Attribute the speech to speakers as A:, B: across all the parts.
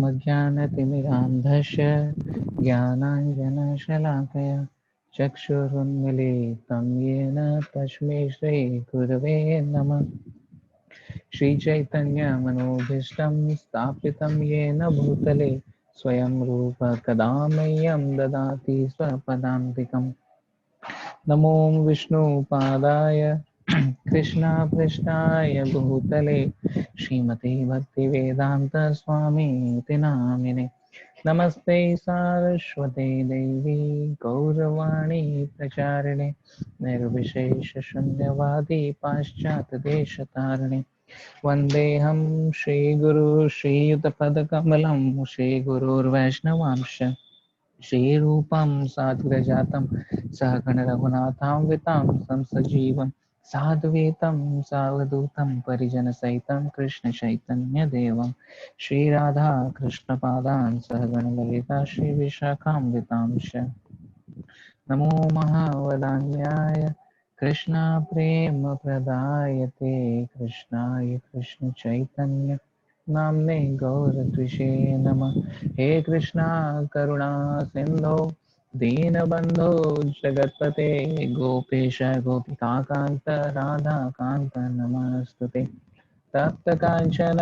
A: अज्ञानतिमिरान्धस्य ज्ञानाञ्जनशलाकया चक्षुरुन्मीलितं येन तस्मै श्रीगुरवे नमः। श्रीचैतन्यमनोभीष्टं स्थापितं येन भूतले स्वयं रूप कदा मह्यं ददाति स्वपदान्तिकम्। नमो विष्णुपादाय कृष्णपृष्ठाय भूतले श्रीमते भक्तिवेदांत स्वामीति नामिने। नमस्ते सारस्वते देवी गौरवाणी प्रचारिणे निर्विशेष शून्यवादी पाश्चात्यदेशतारिणे। वन्देऽहं श्रीगुरु श्रीयुतपदकमलं श्रीगुरुर्वैष्णवांश श्रीरूपं साद्वैतं सहगण रघुनाथान्वितं संसजीवं साद्वैतं सावधूतं परिजनसहितं कृष्णचैतन्यदेवं श्रीराधा कृष्णपादान् सहगण ललिता श्रीविशाखान्वितांश्च। नमो महावदान्याय कृष्णप्रेमप्रदायते कृष्णाय कृष्णचैतन्य नाम्ने गौरद्विषे नमः। हे कृष्णा करुणा सिन्धो दीनबन्धो जगत्पते गोपेश गोपिकान्त राधाकान्त नमस्तुते। तप्त कांचन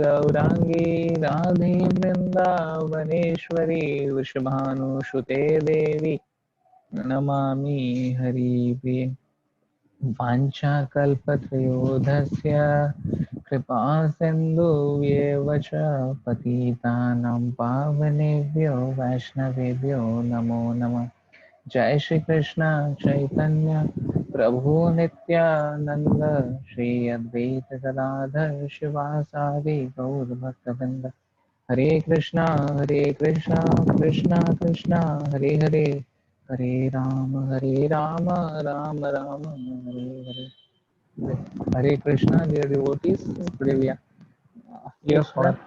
A: गौरांगी राधे वृंदावनेश्वरी वृषभानुसुते देवी नमामि हरिप्रिये। वाञ्छाकल्पत्रयोदस्य कृपा सिन्धुव्येव च पतितानां पावनेभ्यो वैष्णवेभ्यो नमो नमः। जय श्री कृष्ण चैतन्य प्रभु नित्यानंद श्री अद्वैत गदाधर शिवासादि गौर भक्तवृंद। हरे कृष्णा कृष्णा कृष्णा हरे हरे, हरे Ram Ram Ram Hare Hare. Hare Krishna, dear devotees. Today we are here for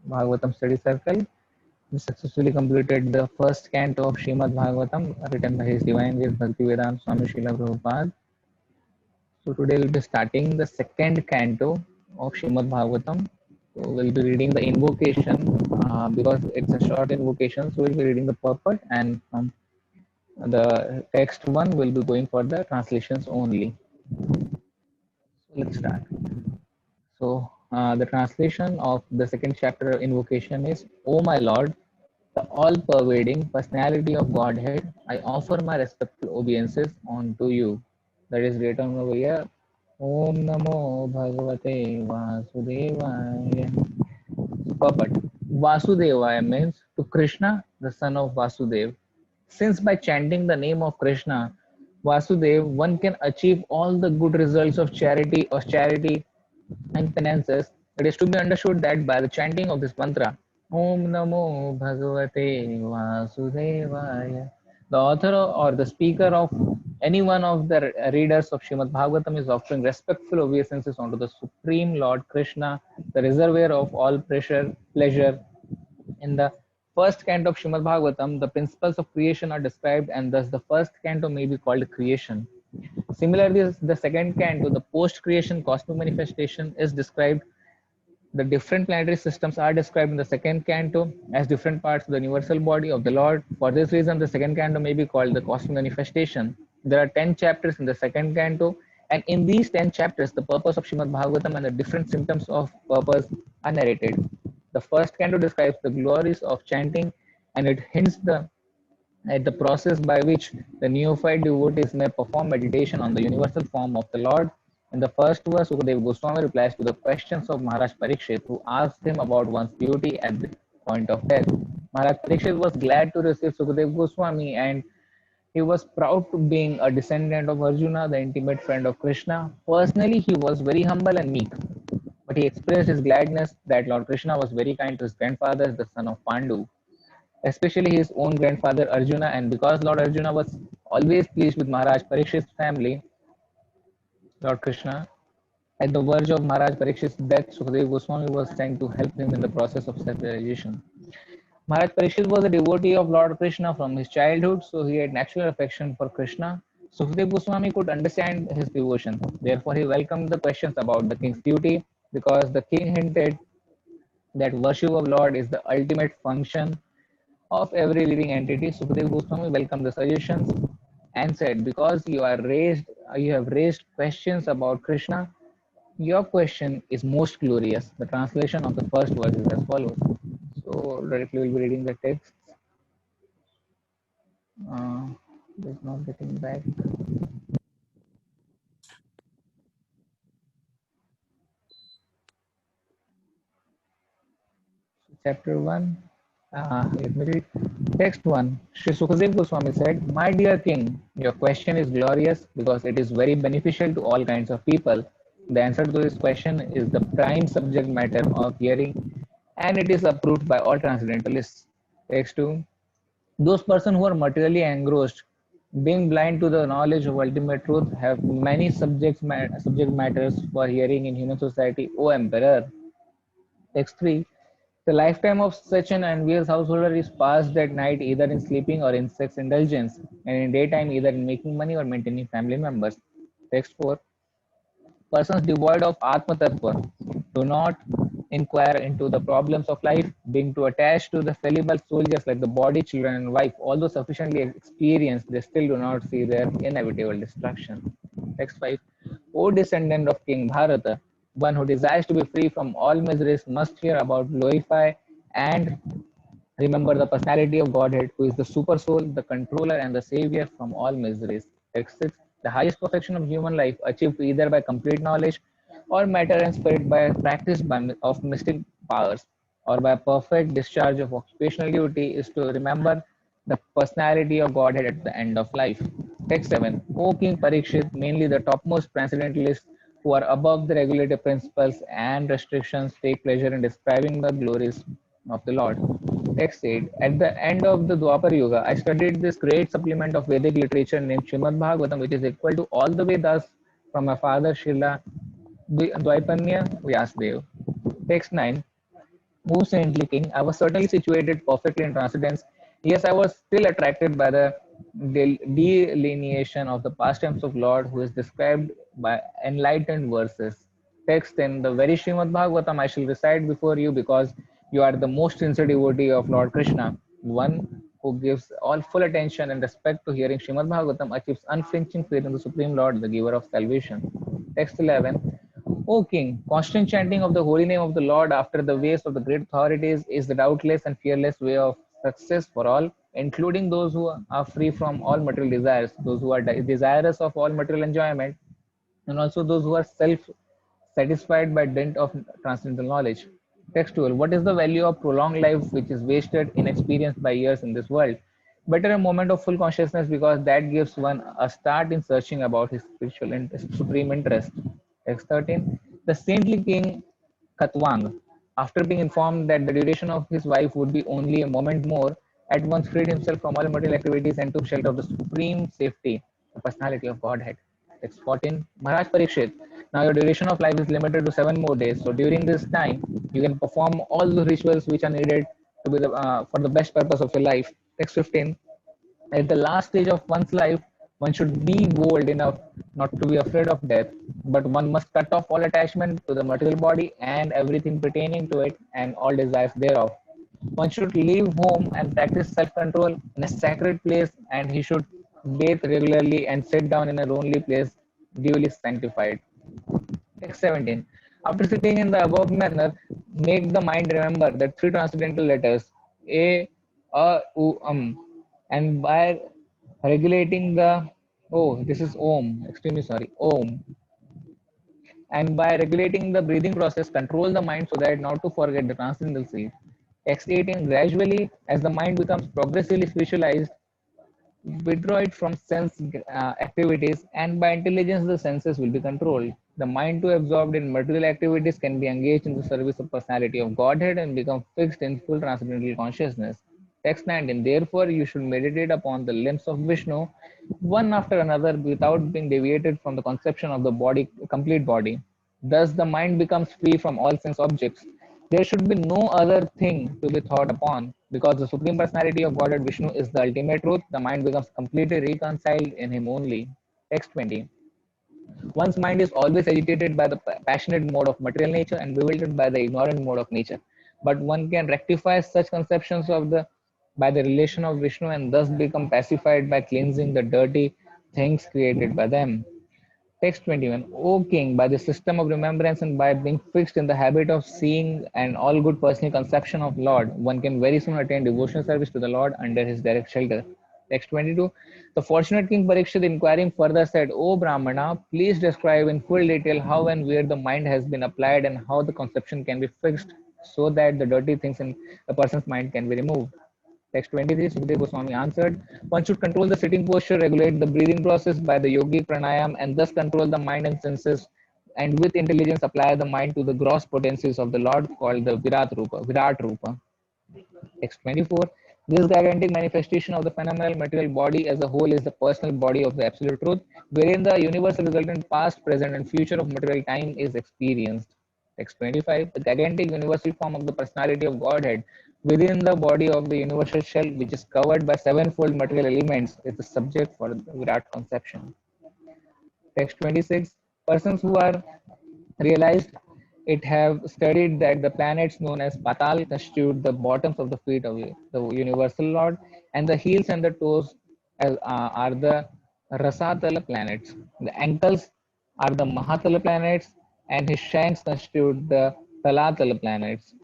A: Bhagavatam study circle. We successfully completed the first canto of Srimad Bhagavatam, written by His Divine Grace Bhaktivedanta Swami Srila Prabhupada. So today we'll be starting the second canto of Srimad Bhagavatam. So we'll be reading the invocation because it's a short invocation. So we'll be reading the purport, and from the text one we'll be going for the translations only. So let's start. So the translation of the second chapter invocation is, O my Lord, the all-pervading personality of Godhead, I offer my respectful obeisances unto you. That is written over here. Om Namo Bhagavate Vasudevaya. Purport. Vasudevaya means to Krishna, the son of Vasudev. Since by chanting the name of Krishna, Vasudev, one can achieve all the good results of charity and penances, it is to be understood that by the chanting of this mantra, Om Namo Bhagavate Vasudevaya, the author or the speaker of any one of the readers of Srimad Bhagavatam is offering respectful obeisances unto the Supreme Lord Krishna, the reservoir of all pleasure. In the first canto of Srimad Bhagavatam, the principles of creation are described, and thus the first canto may be called creation. Similarly, the second canto, the post-creation cosmic manifestation, is described. The different planetary systems are described in the second canto as different parts of the universal body of the Lord. For this reason, the second canto may be called the cosmic manifestation. There are 10 chapters in the second canto, and in these 10 chapters, the purpose of Srimad Bhagavatam and the different symptoms of purpose are narrated. The first canto describes the glories of chanting, and it hints at the process by which the neophyte devotees may perform meditation on the universal form of the Lord. In the first verse, Sukadeva Goswami replies to the questions of Maharaj Parikshit, who asked him about one's beauty at the point of death. Maharaj Parikshit was glad to receive Sukadeva Goswami, and he was proud to being a descendant of Arjuna, the intimate friend of Krishna. Personally, he was very humble and meek, but he expressed his gladness that Lord Krishna was very kind to his grandfather, the son of Pandu, especially his own grandfather Arjuna. And because Lord Arjuna was always pleased with Maharaj Parikshit's family, Lord Krishna, at the verge of Maharaj Parikshit's death, Sukadeva Goswami was sent to help him in the process of self-realization. Maharaj Parikshit was a devotee of Lord Krishna from his childhood, so he had natural affection for Krishna. Sukadeva Goswami could understand his devotion. Therefore, he welcomed the questions about the king's duty because the king hinted that worship of Lord is the ultimate function of every living entity. Sukhdev Goswami welcomed the suggestions and said, because you have raised questions about Krishna, your question is most glorious. The translation of the first verse is as follows. So directly we'll be reading the text. It is not getting back. Chapter 1. Let me read. Text 1. Sri Sukadev Goswami said, my dear king, your question is glorious because it is very beneficial to all kinds of people. The answer to this question is the prime subject matter of hearing and it is approved by all transcendentalists. Text 2. Those persons who are materially engrossed, being blind to the knowledge of ultimate truth, have many subject matters for hearing in human society. O Emperor, Text 3. The lifetime of such an envious householder is passed at night either in sleeping or in sex indulgence, and in daytime either in making money or maintaining family members. Text 4. Persons devoid of Atma Tattva do not inquire into the problems of life, being too attached to the fallible soldiers like the body, children, and wife. Although sufficiently experienced, they still do not see their inevitable destruction. Text 5. O descendant of King Bharata, one who desires to be free from all miseries must hear about, glorify, and remember the personality of Godhead, who is the super soul, the controller, and the savior from all miseries. Text 6. The highest perfection of human life, achieved either by complete knowledge or matter and spirit by practice of mystic powers or by perfect discharge of occupational duty, is to remember the personality of Godhead at the end of life. Text 7. O King Parikshit, mainly the topmost transcendentalists who are above the regulative principles and restrictions, take pleasure in describing the glories of the Lord. Text 8. At the end of the Dwapar Yuga, I studied this great supplement of Vedic literature named Srimad Bhagavatam, which is equal to all the Vedas from my father Srila Dwaipanya Vyasdev. Text 9. O saintly king, I was certainly situated perfectly in transcendence. Yes, I was still attracted by the delineation of the pastimes of Lord who is described by enlightened verses. Text in the very Srimad Bhagavatam I shall recite before you because you are the most sincere devotee of Lord Krishna. One who gives all full attention and respect to hearing Srimad Bhagavatam achieves unflinching faith in the Supreme Lord, the giver of salvation. Text 11. O King, constant chanting of the holy name of the Lord after the ways of the great authorities is the doubtless and fearless way of success for all, including those who are free from all material desires, those who are desirous of all material enjoyment, and also those who are self satisfied by dint of transcendental knowledge. Textual. What is the value of prolonged life which is wasted inexperienced by years in this world? Better a moment of full consciousness because that gives one a start in searching about his spiritual supreme interest. Text 13. The saintly king Katwang, after being informed that the duration of his wife would be only a moment more, at once freed himself from all material activities and took shelter of the supreme safety, the personality of Godhead. Text 14. Maharaj Parikshit, now your duration of life is limited to 7 more days. So during this time, you can perform all the rituals which are needed to be for the best purpose of your life. Text 15. At the last stage of one's life, one should be bold enough not to be afraid of death, but one must cut off all attachment to the material body and everything pertaining to it and all desires thereof. One should leave home and practice self control in a sacred place, and he should bathe regularly and sit down in a lonely place duly sanctified. Text 17. After sitting in the above manner, make the mind remember the three transcendental letters U, and by regulating the this is Om, extremely sorry, Om, and by regulating the breathing process, control the mind so that not to forget the transcendental seed. Text 18. Gradually, as the mind becomes progressively spiritualized, withdraw it from sense activities, and by intelligence the senses will be controlled. The mind too absorbed in material activities can be engaged in the service of personality of Godhead and become fixed in full transcendental consciousness. Text 19. Therefore, you should meditate upon the limbs of Vishnu one after another without being deviated from the conception of the body, complete body. Thus, the mind becomes free from all sense objects. There should be no other thing to be thought upon, because the Supreme Personality of Godhead Vishnu is the ultimate truth. The mind becomes completely reconciled in Him only. Text 20. One's mind is always agitated by the passionate mode of material nature and bewildered by the ignorant mode of nature. but one can rectify such conceptions of the by the relation of Vishnu and thus become pacified by cleansing the dirty things created by them. Text 21. O king, by the system of remembrance and by being fixed in the habit of seeing and all good personal conception of Lord, one can very soon attain devotional service to the Lord under his direct shelter. Text 22. The fortunate king Parikshit inquiring further said, O Brahmana, please describe in full detail how and where the mind has been applied and how the conception can be fixed so that the dirty things in a person's mind can be removed. Text 23, Sukadeva Goswami answered, one should control the sitting posture, regulate the breathing process by the yogic pranayam, and thus control the mind and senses, and with intelligence apply the mind to the gross potencies of the Lord called the Virat Rupa. Text 24, this gigantic manifestation of the phenomenal material body as a whole is the personal body of the Absolute Truth, wherein the universal resultant past, present, and future of material time is experienced. Text 25, the gigantic universal form of the personality of Godhead within the body of the universal shell, which is covered by sevenfold material elements, is the subject for the Virat conception. Text 26, persons who are realized it have studied that the planets known as Patal constitute the bottoms of the feet of the universal Lord, and the heels and the toes are the Rasatala planets. The ankles are the Mahatala planets, and his shanks constitute the Talatala planets.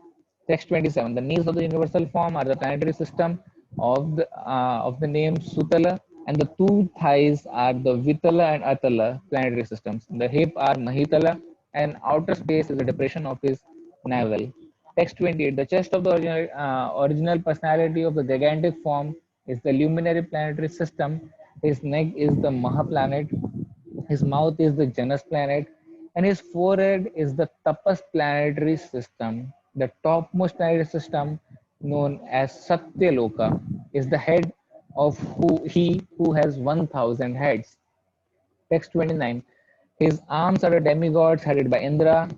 A: Text 27. The knees of the universal form are the planetary system of the name Sutala, and the two thighs are the Vitala and Atala planetary systems. The hip are Mahitala, and outer space is the depression of his navel. Text 28. The chest of the original personality of the gigantic form is the luminary planetary system. His neck is the Maha planet. His mouth is the Janus planet, and his forehead is the Tapas planetary system. The topmost planetary system, known as Satyaloka, is the head of he who has 1,000 heads. Text 29. His arms are the demigods headed by Indra.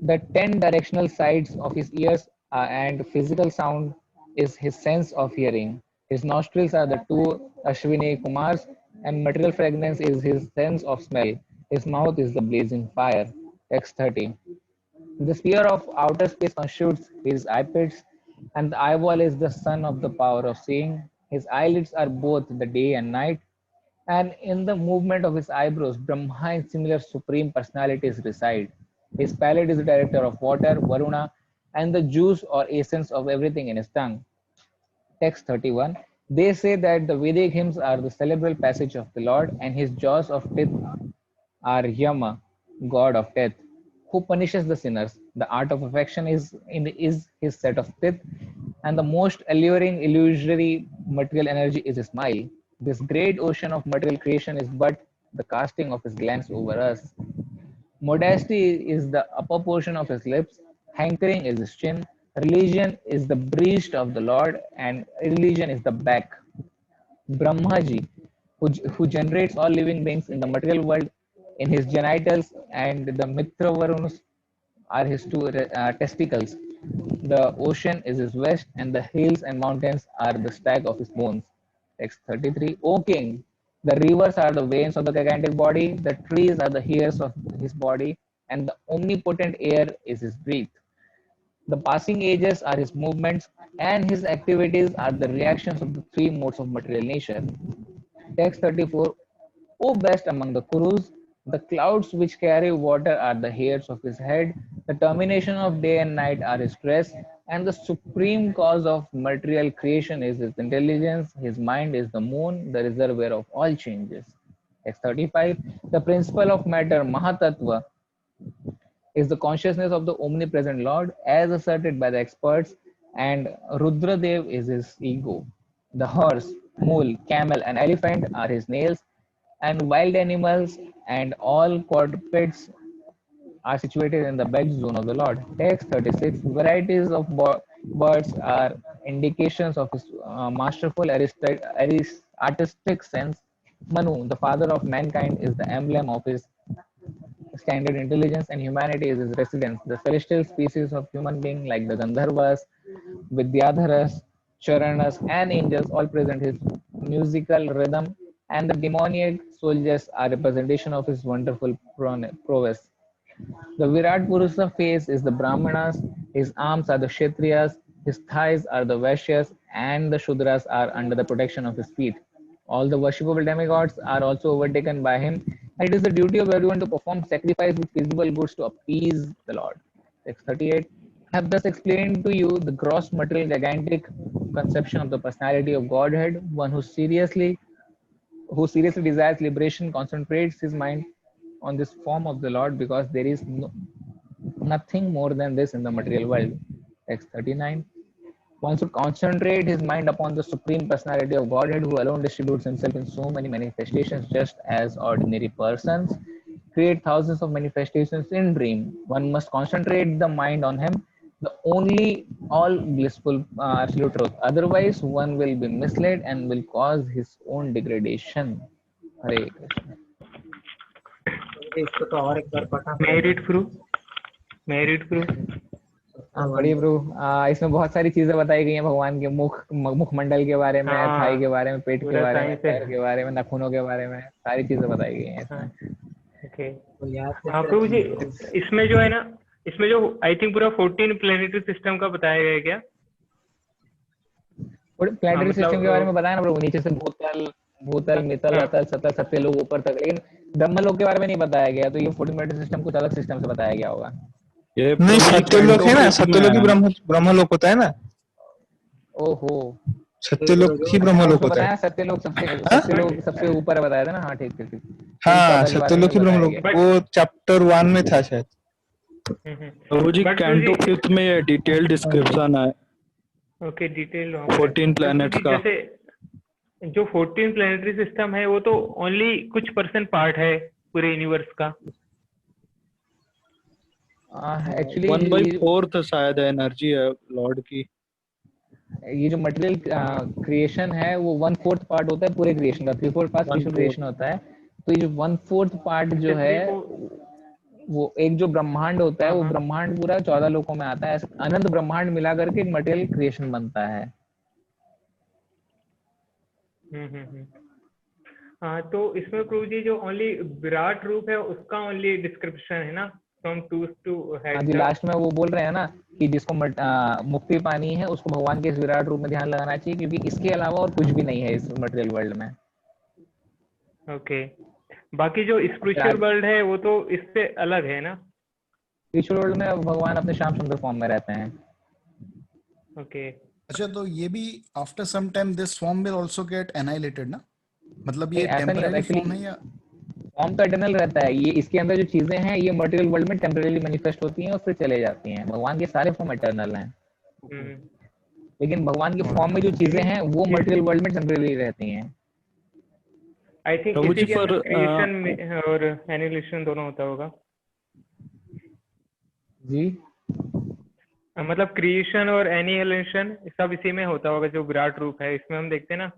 A: The 10 directional sides of his ears and physical sound is his sense of hearing. His nostrils are the two Ashwini Kumars, and material fragrance is his sense of smell. His mouth is the blazing fire. Text 30. The sphere of outer space constitutes his eyelids, and the eyeball is the sun of the power of seeing. His eyelids are both the day and night, and in the movement of his eyebrows, Brahma and similar supreme personalities reside. His palate is the director of water, Varuna, and the juice or essence of everything in his tongue. Text 31. They say that the Vedic hymns are the cerebral passage of the Lord, and his jaws of teeth are Yama, god of death, who punishes the sinners. The art of affection is his set of teeth, and the most alluring illusory material energy is his smile. This great ocean of material creation is but the casting of his glance over us. Modesty is the upper portion of his lips, hankering is his chin, religion is the breast of the Lord, and religion is the back. Brahmaji, who generates all living beings in the material world, in his genitals, and the Mitravarunus are his two testicles. The ocean is his vest, and the hills and mountains are the stack of his bones. Text 33. O king, the rivers are the veins of the gigantic body, the trees are the hairs of his body, and the omnipotent air is his breath. The passing ages are his movements, and his activities are the reactions of the three modes of material nature. Text 34. O best among the Kurus, the clouds which carry water are the hairs of his head, the termination of day and night are his dress, and the supreme cause of material creation is his intelligence. His mind is the moon, the reservoir of all changes. Text 35. The principle of matter, Mahatattva, is the consciousness of the omnipresent Lord as asserted by the experts, and Rudradev is his ego. The horse, mule, camel, and elephant are his nails, and wild animals and all quadrupeds are situated in the belt zone of the Lord. Text 36. Varieties of birds are indications of his masterful artistic sense. Manu, the father of mankind, is the emblem of his standard intelligence, and humanity is his residence. The celestial species of human being like the Gandharvas, Vidyadharas, Charanas, and angels all present his musical rhythm, and the demoniac soldiers are representation of his wonderful prowess. The Virat Purusa face is the Brahmanas, His arms are the Kshatriyas, his thighs are the Vaishyas, and the Shudras are under the protection of his feet. All the worshipable demigods are also overtaken by him, and it is the duty of everyone to perform sacrifice with feasible goods to appease the Lord. Text 38. I have thus explained to you the gross material gigantic conception of the personality of Godhead. One who seriously desires liberation concentrates his mind on this form of the Lord, because there is nothing more than this in the material world. Text 39. One should concentrate his mind upon the Supreme Personality of Godhead, who alone distributes himself in so many manifestations, just as ordinary persons create thousands of manifestations in dream. One must concentrate the mind on him, the only all blissful absolute truth. Otherwise, one will be misled and will cause his own degradation. Hare Krishna.
B: इसको तो और एक बार पढ़ना
C: merit proof merit proof
A: हाँ पढ़िए bro. इसमें बहुत सारी चीजें बताई गई हैं भगवान के मुखमंडल के बारे में,
C: हाँ,
A: थाई के बारे में, पेट के
C: पूरा
A: बारे में,
C: साइंस है।
A: पैर के बारे में, नाखूनों के बारे में, सारी चीजें बताई गई हैं इसमें।
C: ओके
B: तो याद से
C: हाँ प्रभु जी, इसमें जो है ना, इसमें जो आई थिंक पूरा 14 प्लेनेटरी सिस्टम का बताया गया है क्या?
A: प्लेनेटरी
C: मतलब,
A: सिस्टम के बारे में बताया ना प्रभु, नीचे से भूतल मितल
C: हाँ।
A: अतल सतल सबसे लोग ऊपर तक, लेकिन ब्रह्मलोक के बारे में नहीं बताया गया। तो ये 14 प्लेनेटरी सिस्टम कुछ अलग सिस्टम से बताया गया होगा।
D: ये
E: नहीं, सत्यलोक है ना, सत्यलोक ही ब्रह्मलोक होता है ना।
A: ओहो,
E: सत्यलोक ही ब्रह्मलोक होता है।
A: सत्यलोक सबसे ऊपर बताया था ना। हाँ ठीक ठीक।
E: हाँ, सत्यलोक ही ब्रह्मलोक, वो चैप्टर 1 में था शायद।
D: प्रभु जी कैंटो 5 में ये डिटेल डिस्क्रिप्शन है।
C: ओके, डिटेल
D: 14 प्लैनेट्स का।
C: जैसे जो 14 प्लेनेटरी सिस्टम है वो तो ओनली कुछ % पार्ट है पूरे यूनिवर्स का।
A: एक्चुअली
D: 1/4 शायद एनर्जी है लॉर्ड की।
A: ये जो मटेरियल क्रिएशन है वो 1/4 पार्ट होता है पूरे क्रिएशन का। 3/4 पार्ट स्पेशल क्रिएशन होता है। तो ये जो 1/4 पार्ट जो है वो एक जो ब्रह्मांड होता है, वो ब्रह्मांड पूरा 14 लोकों में आता है। ऐसे अनंत ब्रह्मांड मिला करके मटेरियल क्रिएशन बनता है।
C: हाँ, तो इसमें प्रभु जी जो ओनली विराट रूप है उसका ओनली डिस्क्रिप्शन है ना, फ्रॉम टू टू है।
A: जी, लास्ट में वो बोल रहे हैं ना कि जिसको मुक्ति पानी है उसको भगवान के इस विराट रूप में ध्यान लगाना चाहिए, क्योंकि इसके अलावा और कुछ भी नहीं है इस मटेरियल वर्ल्ड में।
C: ओके, बाकी जो स्पिरिचुअल वर्ल्ड है वो तो इससे अलग है ना।
A: स्पिरिचुअल वर्ल्ड में भगवान अपने श्याम सुंदर फॉर्म में रहते हैं।
C: ओके,
F: अच्छा, तो ये भी after some time this form will also get annihilated ना, मतलब ये टेम्परेरी फॉर्म है या
A: फॉर्म तो इटर्नल रहता है। ये इसके अंदर जो चीजें हैं ये मटेरियल वर्ल्ड में टेम्परेरी मैनिफेस्ट होती हैं और फिर चले जाती हैं। भगवान के सारे फॉर्म इटर्नल हैं, लेकिन भगवान के फॉर्म में जो चीजें हैं वो मटेरियल वर्ल्ड में टेम्परेरी रहती हैं।
C: आई थिंक इसी के अंदर क्रिएशन और एनिहिलेशन दोनों होता होगा
A: जी।
C: मतलब क्रिएशन और एनिहिलेशन सब इसी में होता होगा। जो विराट रूप है इसमें हम देखते हैं ना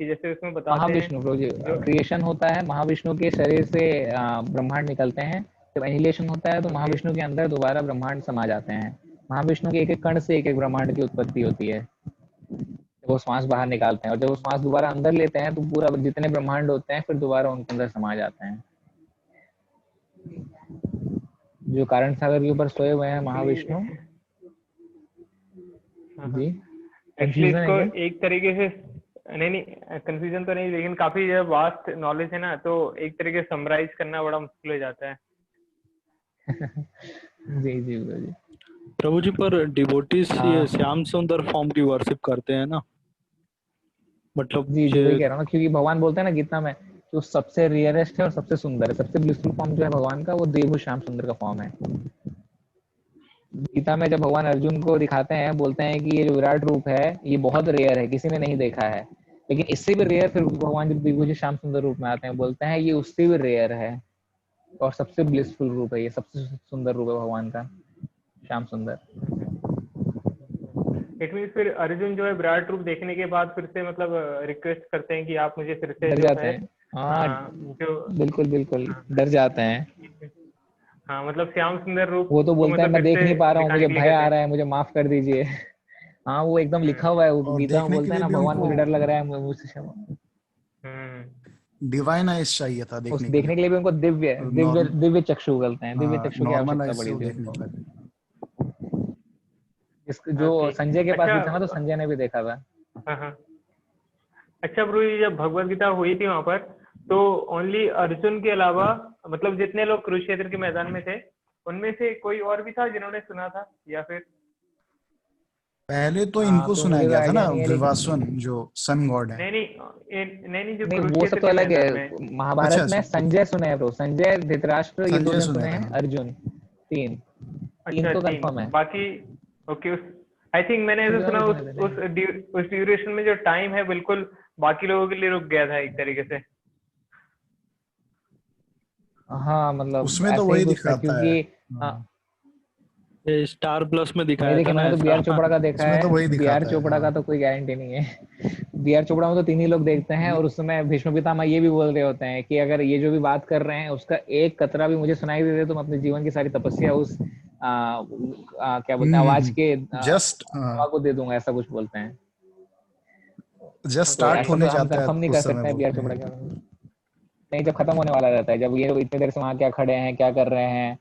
C: कि जैसे उसमें बताते हैं
A: महाविष्णु जो क्रिएशन होता है, महाविष्णु के शरीर से ब्रह्मांड निकलते हैं। जब एनिहिलेशन होता है तो महाविष्णु के अंदर दोबारा ब्रह्मांड समा जाते हैं। महाविष्णु के एक एक कण से एक एक ब्रह्मांड की उत्पत्ति होती है। जब वो श्वास बाहर निकालते हैं और जब वो श्वास दोबारा अंदर लेते हैं तो पूरा जितने ब्रह्मांड होते हैं फिर दोबारा उनके अंदर समा जाते हैं। जो कारण सागर के ऊपर सोए हुए हैं महाविष्णु जी।
C: एक्चुअली इसको एक तरीके से नहीं कंफ्यूजन तो नहीं, लेकिन काफी वास्ट नॉलेज है ना, तो एक तरीके से समराइज करना बड़ा मुश्किल हो जाता है।
A: जी जी जी
D: प्रभु जी, पर डिवोटीज ये श्याम सुंदर फॉर्म की वर्शिप करते हैं ना, मतलब
A: जी वही कह रहा हूँ, क्योंकि भगवान बोलते हैं ना गीता में जो सबसे रियरेस्ट है और सबसे सुंदर है, सबसे ब्लिसफुल फॉर्म जो है भगवान का वो देव श्याम सुंदर का फॉर्म है। गीता में जब भगवान अर्जुन को दिखाते हैं, बोलते हैं कि ये जो विराट रूप है ये बहुत रेयर है, किसी ने नहीं देखा है। लेकिन इससे भी रेयर फिर भगवान जब दिव्य श्याम सुंदर रूप में आते हैं बोलते हैं ये उससे भी रेयर है और सबसे ब्लिसफुल रूप है, ये सबसे सुंदर रूप है भगवान का श्याम सुंदर।
C: इट मींस फिर अर्जुन जो है विराट रूप देखने के बाद फिर से मतलब रिक्वेस्ट करते हैं कि आप मुझे फिर से
A: डर जाते हैं। हाँ जो बिल्कुल बिल्कुल डर जाते हैं।
C: हाँ, मतलब श्याम सुंदर रूप
A: वो तो बोलता है मैं देख नहीं पा रहा हूँ, मुझे भय आ रहा है, मुझे माफ कर दीजिए। हाँ वो एकदम लिखा हुआ है, वो गीता में बोलता है ना भगवान मुझे डर लग रहा है, मुझसे क्षमा।
F: डिवाइन आइज चाहिए था
A: देखने के लिए भी उनको दिव्य चक्षु बोलते हैं। दिव्य चक्षु की आवश्यकता पड़ी थी। जो संजय के पास भी था ना, तो
C: अच्छा
A: संजय ने भी देखा था।
C: हाँ हाँ। अच्छा ब्रो, ये जब भगवत गीता हुई थी वहां पर, तो ओनली अर्जुन के अलावा मतलब जितने लोग कुरुक्षेत्र के मैदान में थे, उनमें से कोई और भी था जिन्होंने सुना था, या फिर?
F: पहले तो इनको
A: तो
F: सुनाया
A: मुझे तो
F: गया था
A: आइडिया
F: ना,
A: नहीं है, लेकिन
F: विवासवन जो सन गॉड है।
C: नहीं, जो
A: नहीं वो सब
C: कुरुक्षेत्र
A: तो
C: के
A: अलग
C: मैदान में।
A: है। महाभारत
F: अच्छा,
A: में संजय सुने हैं ब्रो, संजय, धृतराष्ट्र, ये 2
F: संजय
A: जन
F: सुना
A: सुने
F: था,
A: हैं,
F: हाँ।
A: अर्जुन, तीन तीन
C: अच्छा
A: तो
C: तीन,
A: कंफर्म है,
C: बाकी ओके। आई थिंक मैंने ऐसा
A: बाकी दोनों
C: सुना,
A: भी
C: उस
A: सुने थे नहीं।
C: उस ड्यूरेशन में जो टाइम है बिल्कुल बाकी लोगों के लिए रुक गया था एक तरीके से।
A: हाँ मतलब
F: उसमें तो
A: ऐसे ही
F: वही
A: कुछ था,
F: दिखाता है।
A: क्योंकि
F: हाँ,
D: ये स्टार प्लस में
A: नहीं
D: दिखाया था
A: देखिए,
D: ना
A: मैंने तो बी
D: ऐसा।
A: आर चोपड़ा का देखा
F: उसमें तो
A: है,
F: वही
A: बी आर
F: दिखाता है,
A: चोपड़ा का
F: हाँ।
A: तो कोई गारंटी नहीं है। बी आर चोपड़ा में तो 3 ही लोग देखते हैं, और उस समय भीष्म पितामह ये भी बोल रहे होते हैं कि अगर ये जो भी बात कर रहे हैं उसका एक कतरा भी मुझे सुनाई दे दे, तो मैं अपने जीवन की सारी तपस्या उस क्या बोलते हैं, आवाज के
F: जस्ट
A: हवा को दे दूंगा, ऐसा कुछ बोलते हैं।
F: जस्ट
A: तो
F: स्टार्ट
A: ऐसा
F: होने
A: तो हम
F: जाता है
A: कंफर्म नहीं कर
F: उस समय
A: सकते हैं बी आर
F: बोलते
A: चोपड़ा
F: हैं।
A: के बारे में। नहीं, जब खत्म होने वाला रहता है, जब ये लोग इतने देर से वहां क्या खड़े हैं, क्या कर रहे हैं,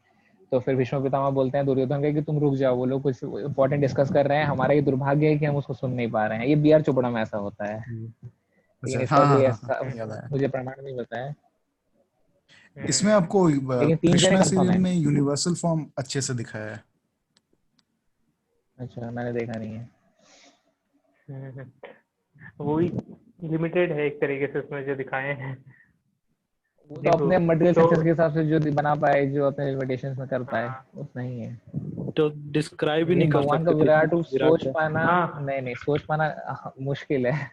A: तो फिर भीष्म पितामह बोलते हैं दुर्योधन के कि तुम रुक जाओ, वो लोग कुछ इंपॉर्टेंट डिस्कस कर रहे हैं, हमारा ये दुर्भाग्य है कि हम उसको सुन नहीं पा रहे हैं। ये बी आर चोपड़ा में ऐसा होता है,
F: अच्छा,
A: लेकिन इसका
F: हाँ हाँ
A: कोई
F: हाँ हाँ,
A: ऐसा
F: याद आया।
A: मुझे प्रमाण नहीं पता है।
F: इसमें आपको
A: लेकिन 3 जने
F: कृष्णा
A: कंफर्म
F: सीरियल
A: है।
F: में यूनिवर्सल फॉर्म अच्छे से दिखाया है।
A: अच्छा, मैंने देखा नहीं है।
C: वो भी लिमिटेड है एक तरीके से उसमें जो दिखाए हैं।
A: वो
C: जी
A: तो
C: ब्रो,
A: अपने मटेरियल
C: तो
A: सक्सेस के हिसाब से जो बना पाए, जो अपने लिमिटेशंस में कर पाए,
C: हाँ
A: उतना ही है।
D: तो डिस्क्राइब ही नहीं
A: लेकिन
D: कर
A: भगवान का
D: सकते थे
A: विराट रूप
D: विराट
A: सोच
D: को।
A: पाना,
C: हाँ
A: नहीं नहीं सोच पाना मुश्किल है।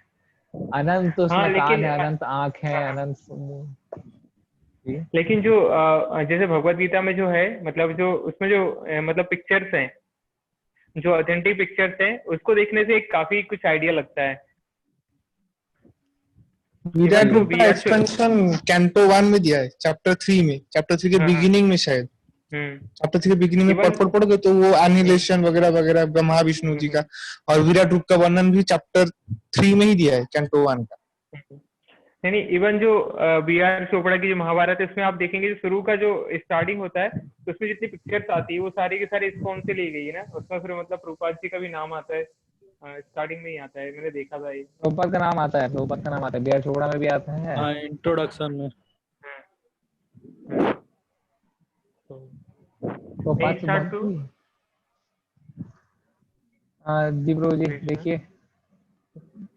A: अनंत
C: हाँ,
A: उसमें कान
C: लेकिन
A: है, अनंत आंख है,
C: हाँ,
A: अनंत मुंह। जी।
C: लेकिन जो जैसे भगवत गीता में जो है, मतलब जो उसमें जो मतलब पिक्चर्स हैं, जो ऑथेंटिक पिक्चर्स हैं, उसको देखने से काफी कुछ आइडिया लगता है। इवन
E: विराट
C: जो
E: रूप
C: बी
E: का
C: आर।
E: एक्सपेंशन कैंटो 1 में दिया है, चैप्टर 3 में, चैप्टर 3 के
C: हाँ हाँ।
E: बिगिनिंग में शायद।
C: हम्म।
E: चैप्टर 3 के बिगिनिंग में
C: इवन
E: पढ़ोगे तो वो एनिहिलेशन वगैरह वगैरह ब्रह्मा विष्णु जी का, और विराट रूप का वर्णन भी चैप्टर 3 में ही दिया है, कैंटो 1 का।
C: नहीं, इवन जो बी आर चोपड़ा की जो महाभारत है, उसमें आप देखेंगे जो शुरू का जो स्टार्टिंग होता है, तो उसमें जितनी पिक्चर्स आती है वो सारी की सारी इस फॉर्म से ली गई है ना। उसमें फिर मतलब प्रभुपाद जी का भी नाम आता है, स्टार्टिंग में ही आता है, मैंने देखा था ये।
A: प्रभुपाद का नाम आता है, प्रभुपाद का नाम आता है, बी आर चोपड़ा में भी आता है।
D: हाँ, इंट्रोडक्शन में।
C: हम्म, तो
A: प्रभुपाद
C: नहीं
A: से
C: स्टार्ट
A: बहुत
C: टू।
A: ही। जी ब्रो जी देखिए,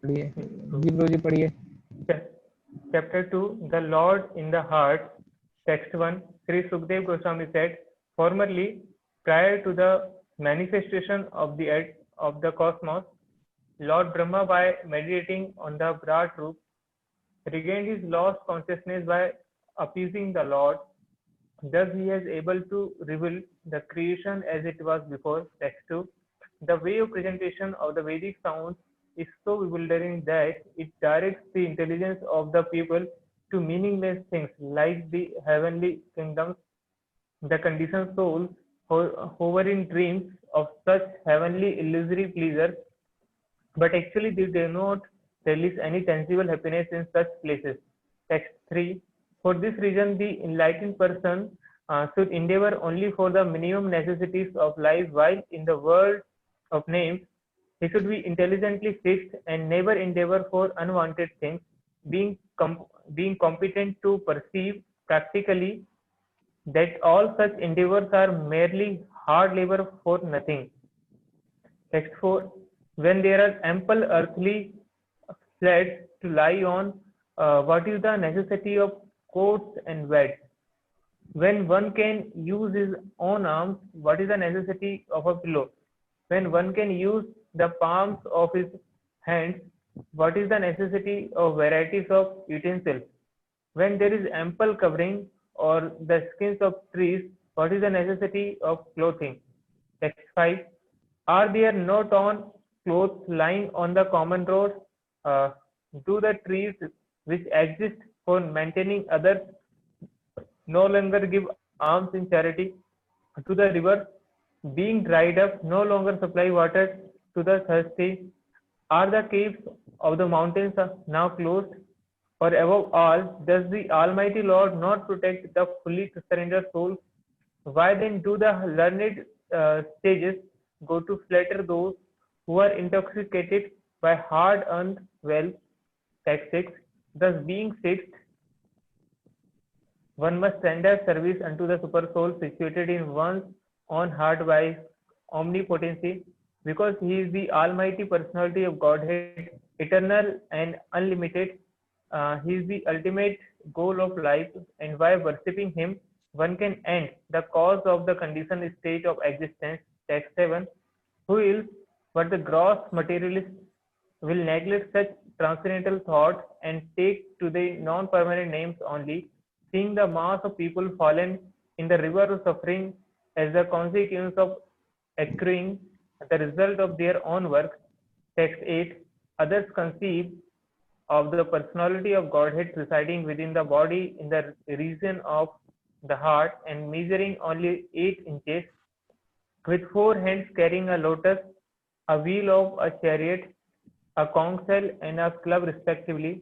A: पढ़िए जी ब्रो जी, पढ़िए।
C: Chapter 2, The Lord in the Heart. Text 1, Sri Sukdev Goswami said, formerly, prior to the manifestation of the cosmos, Lord Brahma, by meditating on the Virat Roop, regained his lost consciousness by appeasing the Lord. Thus he is able to reveal the creation as it was before. Text 2, the way of presentation of the Vedic sounds is so bewildering that it directs the intelligence of the people to meaningless things like the heavenly kingdoms. The conditioned souls hover in dreams of such heavenly illusory pleasures, but actually they do not release any tangible happiness in such places. Text 3. For this reason, the enlightened person should endeavor only for the minimum necessities of life, while in the world of names, he should be intelligently fixed and never endeavor for unwanted things, being competent to perceive practically that all such endeavors are merely hard labor for nothing. Text 4. When there are ample earthly flats to lie on, what is the necessity of coats and beds? When one can use his own arms, what is the necessity of a pillow? When one can use the palms of his hands, what is the necessity of varieties of utensils? When there is ample covering or the skins of trees, what is the necessity of clothing? Text 5. Are there no torn clothes lying on the common road? Do the trees which exist for maintaining others no longer give alms in charity? To the river being dried up no longer supply water to the thirsty? Are the caves of the mountains now closed? Or above all, does the Almighty Lord not protect the fully surrendered soul? Why then do the learned sages go to flatter those who are intoxicated by hard-earned wealth. Text 6. Thus, being fixed, one must render service unto the super soul situated in one's own heart by omnipotency, because he is the Almighty Personality of Godhead, eternal and unlimited. He is the ultimate goal of life, and by worshipping him, one can end the cause of the conditioned state of existence. Text 7. Who is but the gross materialist will neglect such transcendental thoughts and take to the non-permanent names only, seeing the mass of people fallen in the river of suffering as the consequence of accruing the result of their own works. Text 8. Others conceive of the personality of Godhead residing within the body in the region of the heart and measuring only 8 inches, with 4 hands carrying a lotus, a wheel of a chariot, a conch shell, and a club respectively.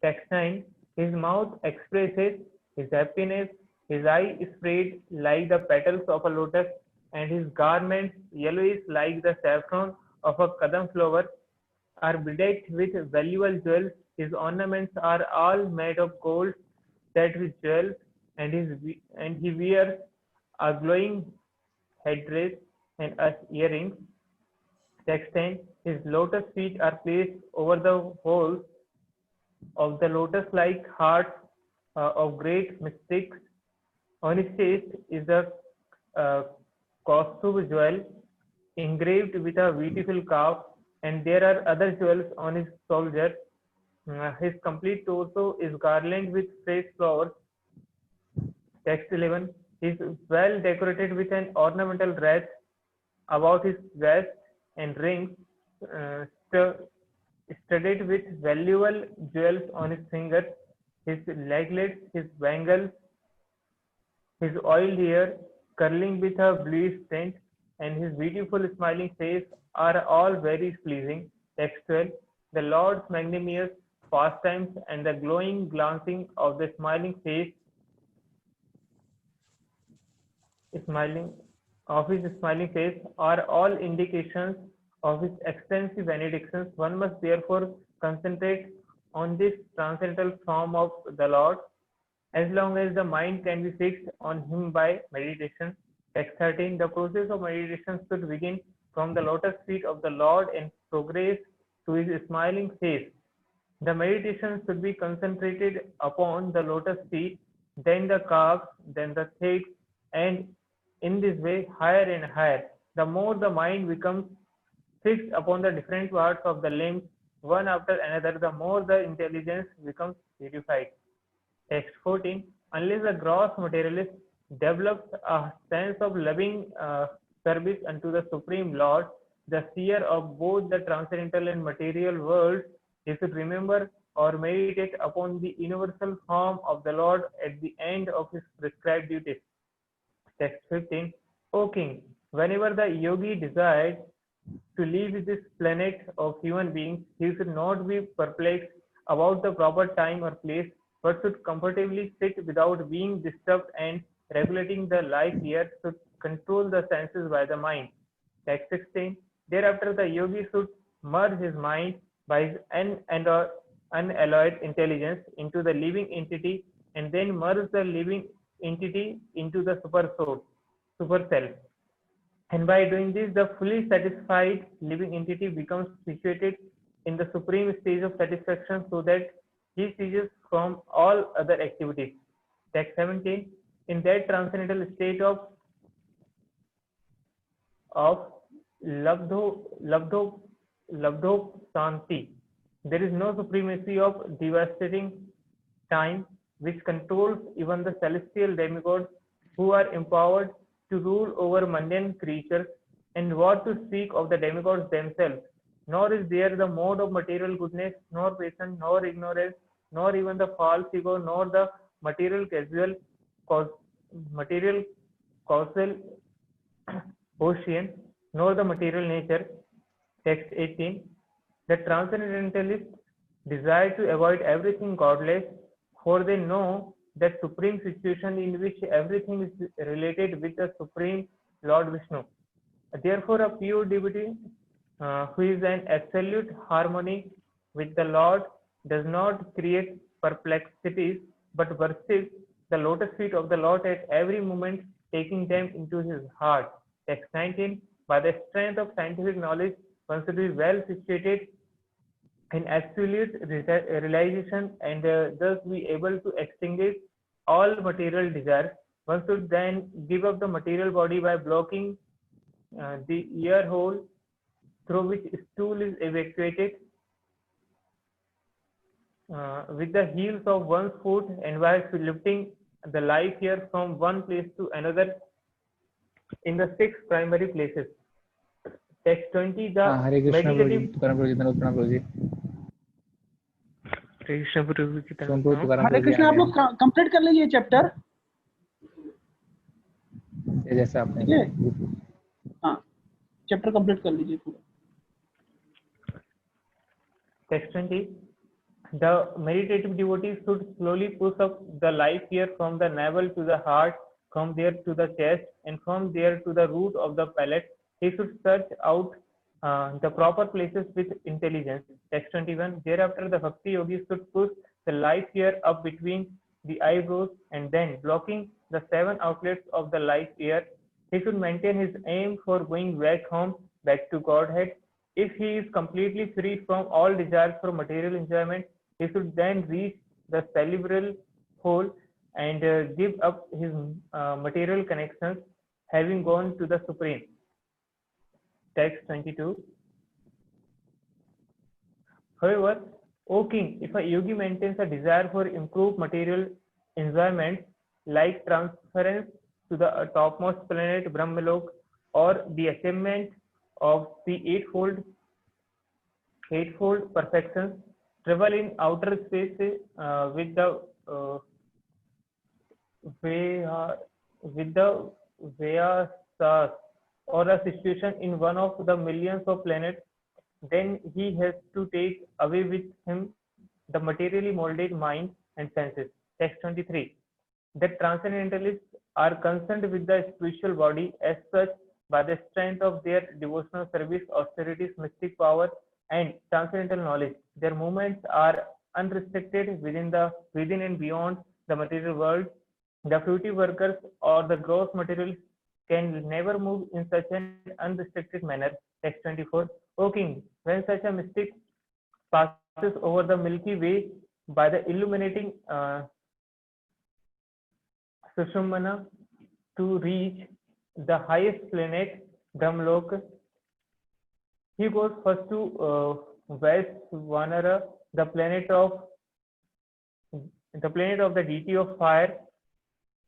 C: Text 9. His mouth expresses his happiness, his eye is spread like the petals of a lotus, and his garments, yellowish like the saffron of a kadam flower, are bedecked with valuable jewels. His ornaments are all made of gold set with jewels, and he wears a glowing headdress and earrings. Text 10. His lotus feet are placed over the holes of the lotus-like hearts of great mystics. On his chest is a kaustubh jewel engraved with a beautiful calf, and there are other jewels on his shoulder. His complete torso is garlanded with fresh flowers. Text 11. He is well decorated with an ornamental wreath about his waist and rings studded with valuable jewels on his fingers. His leglets, his bangles, his oiled hair curling with a bluish tint, and his beautiful smiling face are all very pleasing. Text 12. The Lord's magnanimous pastimes and the glowing glancing of the smiling face his smiling face are all indications of his extensive benedictions. One must therefore concentrate on this transcendental form of the Lord as long as the mind can be fixed on him by meditation. Text 13. The process of meditation should begin from the lotus feet of the Lord and progress to his smiling face. The meditation should be concentrated upon the lotus feet, then the calves, then the thighs, and in this way higher and higher. The more the mind becomes fixed upon the different parts of the limbs, one after another, the more the intelligence becomes purified. Text 14. Unless the gross materialist develops a sense of loving service unto the Supreme Lord, the seer of both the transcendental and material worlds, he should remember or meditate upon the universal form of the Lord at the end of his prescribed duties. Text 15. O King, whenever the yogi desires to leave this planet of human beings, he should not be perplexed about the proper time or place, but should comfortably sit without being disturbed, and regulating the life here should control the senses by the mind. Text 16. Thereafter, the yogi should merge his mind by his unalloyed intelligence into the living entity, and then merge the living entity into the super self. And by doing this, the fully satisfied living entity becomes situated in the supreme stage of satisfaction, so that he ceases from all other activities. Text 17. In that transcendental state of labdho shanti, there is no supremacy of devastating time, which controls even the celestial demigods, who are empowered to rule over mundane creatures, and what to speak of the demigods themselves. Nor is there the mode of material goodness, nor patience, nor ignorance, nor even the false ego, nor the material causal ocean, nor the material nature. Text 18. The transcendentalists desire to avoid everything godless, for they know that supreme situation in which everything is related with the Supreme Lord Vishnu. Therefore, a pure devotee who is in absolute harmony with the Lord does not create perplexities but worships the lotus feet of the Lord at every moment, taking them into his heart. Text 19. By the strength of scientific knowledge, one should be well situated in absolute realization and thus be able to extinguish all material desires. One should then give up the material body by blocking the ear hole through which stool is evacuated with the heels of one's foot and by lifting the life here from one place to another in the 6 primary places. Text 20. The
A: Hare Krishna Prabhu ji,
C: meditative
A: Tukaram प्रभु जी, धन्यवाद प्रणाम प्रभु जी।
C: कृष्ण प्रभु की तरफ
A: सोम प्रभु,
C: से।
A: तुकाराम
B: हरे
A: प्रभु जी
B: कृष्ण,
A: आ
B: आप
A: गए
B: लोग complete कर लीजिए चैप्टर,
A: हैं। जैसा आपने
B: ठीक है? हाँ, चैप्टर कंप्लीट कर लीजिए पूरा।
C: Text 20. The meditative devotee should slowly push up the life here from the navel to the heart, from there to the chest, and from there to the root of the palate. He should search out the proper places with intelligence. Text 21. Thereafter, the bhakti yogi should push the life here up between the eyebrows and then, blocking the 7 outlets of the life here, he should maintain his aim for going back home, back to Godhead. If he is completely free from all desires for material enjoyment, he should then reach the cerebral hole and give up his material connections, having gone to the Supreme. Text 22. However, O king, if a yogi maintains a desire for improved material enjoyment, like transference to the topmost planet Brahmalok, or the achievement of the eightfold perfections, travel in outer space with the Vyasas, or a situation in one of the millions of planets, then he has to take away with him the materially molded mind and senses. Text 23. The transcendentalists are concerned with the spiritual body as such by the strength of their devotional service, austerities, mystic power, and transcendental knowledge. Their movements are unrestricted within and beyond the material world. The fruitive workers or the gross materials can never move in such an unrestricted manner. Text 24. O king, when such a mystic passes over the Milky Way by the illuminating Sushumna to reach the highest planet, Brahmalok, he goes first to Vaisvanara, the planet of the deity of fire,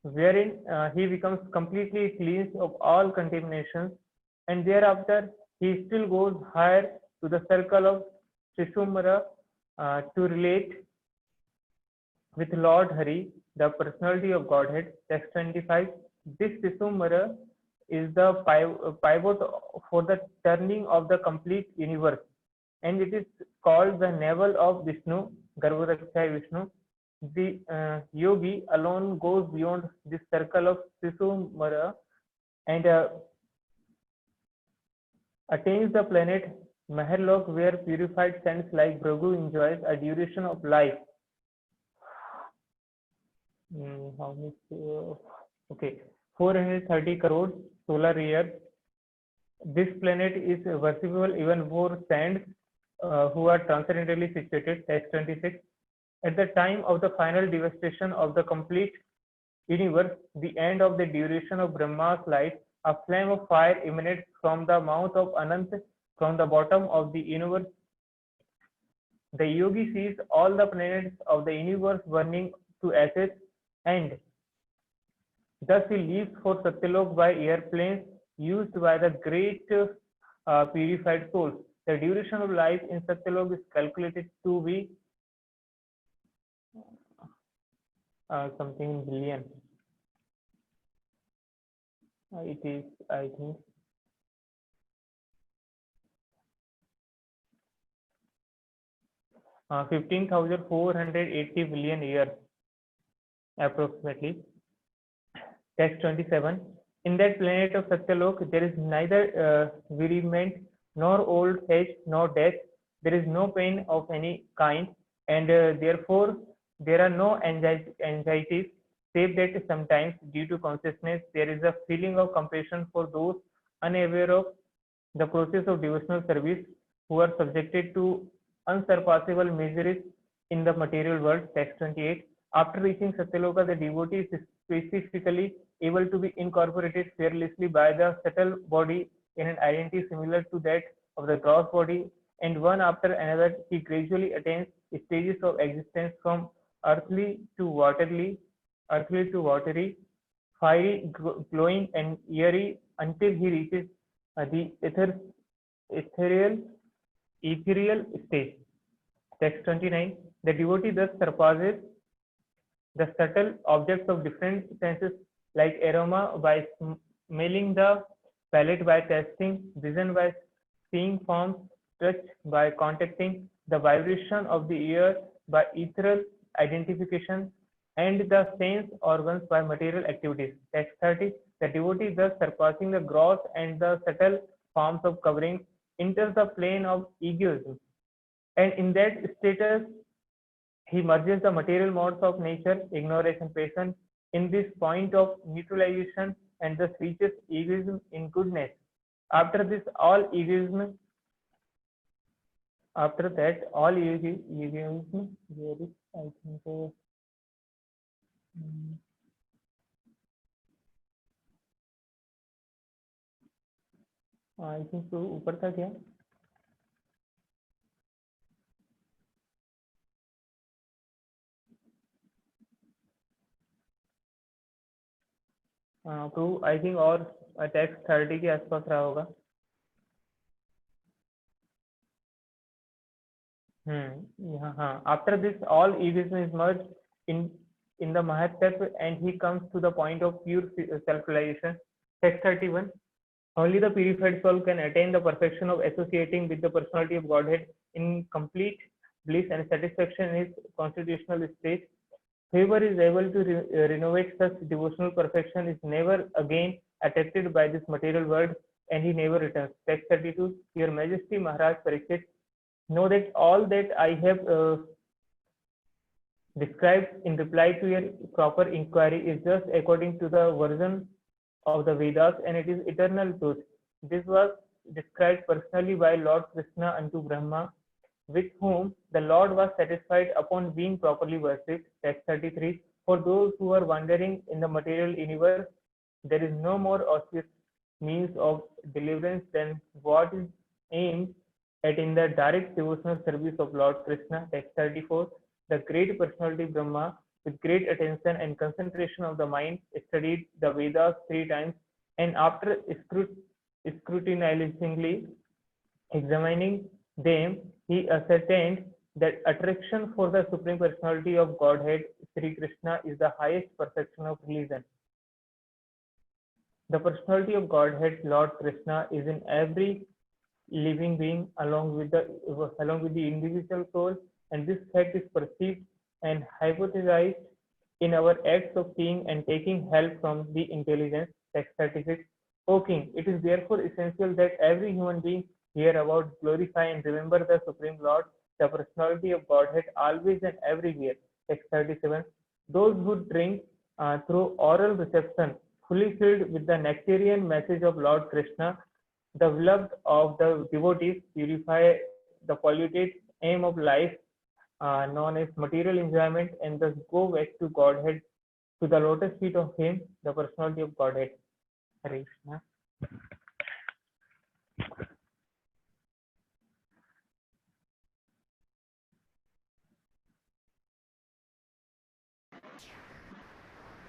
C: wherein he becomes completely cleansed of all contaminations, and thereafter he still goes higher to the circle of Shishumara to relate with Lord Hari, the personality of Godhead. Text 25. This Shishumara is the pivot for the turning of the complete universe, and it is called the navel of Vishnu, Garbhodakshay Vishnu. The yogi alone goes beyond this circle of Shishumara and attains the planet Maharlok, where purified saints like Bhrigu enjoys a duration of life. How much? Okay, 430 crores solar years. This planet is worshipable even for saints who are transcendentally situated. Text 26. At the time of the final devastation of the complete universe, the end of the duration of Brahma's life, a flame of fire emanates from the mouth of Anant, from the bottom of the universe. The yogi sees all the planets of the universe burning to ashes, and thus he leaves for Satyalok by airplanes used by the great purified souls. The duration of life in Satyalok is calculated to be something in billion. It is, I think, uh, 15,480 billion years approximately. Text 27. In that planet of Satyalok, there is neither bereavement, nor old age, nor death. There is no pain of any kind, and therefore there are no anxieties, save that sometimes, due to consciousness, there is a feeling of compassion for those unaware of the process of devotional service, who are subjected to unsurpassable miseries in the material world. Text 28. After reaching Satyaloka, the devotee is specifically able to be incorporated fearlessly by the subtle body in an identity similar to that of the gross body, and one after another he gradually attains stages of existence from earthly to watery, fiery, glowing, and eerie, until he reaches the ethereal stage. Text 29. The devotee thus surpasses the subtle objects of different senses, like aroma by smelling, the palate by tasting, vision by seeing forms, touch by contacting, the vibration of the ear by ethereal identification, and the sense organs by material activities. Text 30. The devotee, thus surpassing the gross and the subtle forms of covering, enters the plane of egoism, and in that status he merges the material modes of nature, ignorance and passion, in this point of neutralization, and thus reaches egoism in goodness. After that, all egoism, where is, I think so, I think so, ऊपर था क्या? तो I think और text 30 के आसपास रहा होगा. यहाँ हाँ. After this, all egoism is merged in the Mahatma, and he comes to the point of pure self-realization. Text 31. Only the purified soul can attain the perfection of associating with the personality of Godhead in complete bliss and satisfaction in his constitutional state. Whoever is able to renovate such devotional perfection is never again attracted by this material world, and he never returns. Text 32. Your Majesty Maharaj Parikshit, know that all that I have described in reply to your proper inquiry is just according to the version of the Vedas, and it is eternal truth. This was described personally by Lord Krishna unto Brahma, with whom the Lord was satisfied upon being properly worshipped. Text 33. For those who are wandering in the material universe, there is no more auspicious means of deliverance than what is aimed at in the direct devotional service of Lord Krishna. Text 34. The great personality Brahma, with great attention and concentration of the mind, studied the Vedas 3 times, and after scrutinizingly examining them, he ascertained that attraction for the Supreme Personality of Godhead, Sri Krishna, is the highest perfection of religion. The personality of Godhead, Lord Krishna, is in every living being along with the individual soul, and this fact is perceived and hypothesized in our acts of seeing and taking help from the intelligence. Text 36. O King, it is therefore essential that every human being hear about, glorify, and remember the Supreme Lord, the personality of Godhead, always and everywhere. Text 37. Those who drink through oral reception, fully filled with the nectarian message of Lord Krishna, the beloved of the devotees, purify the polluted aim of life, known as material enjoyment, and thus go back to Godhead, to the lotus feet of Him, the personality of Godhead. Hare Krishna.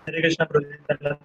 G: Hare Krishna, Prabhu.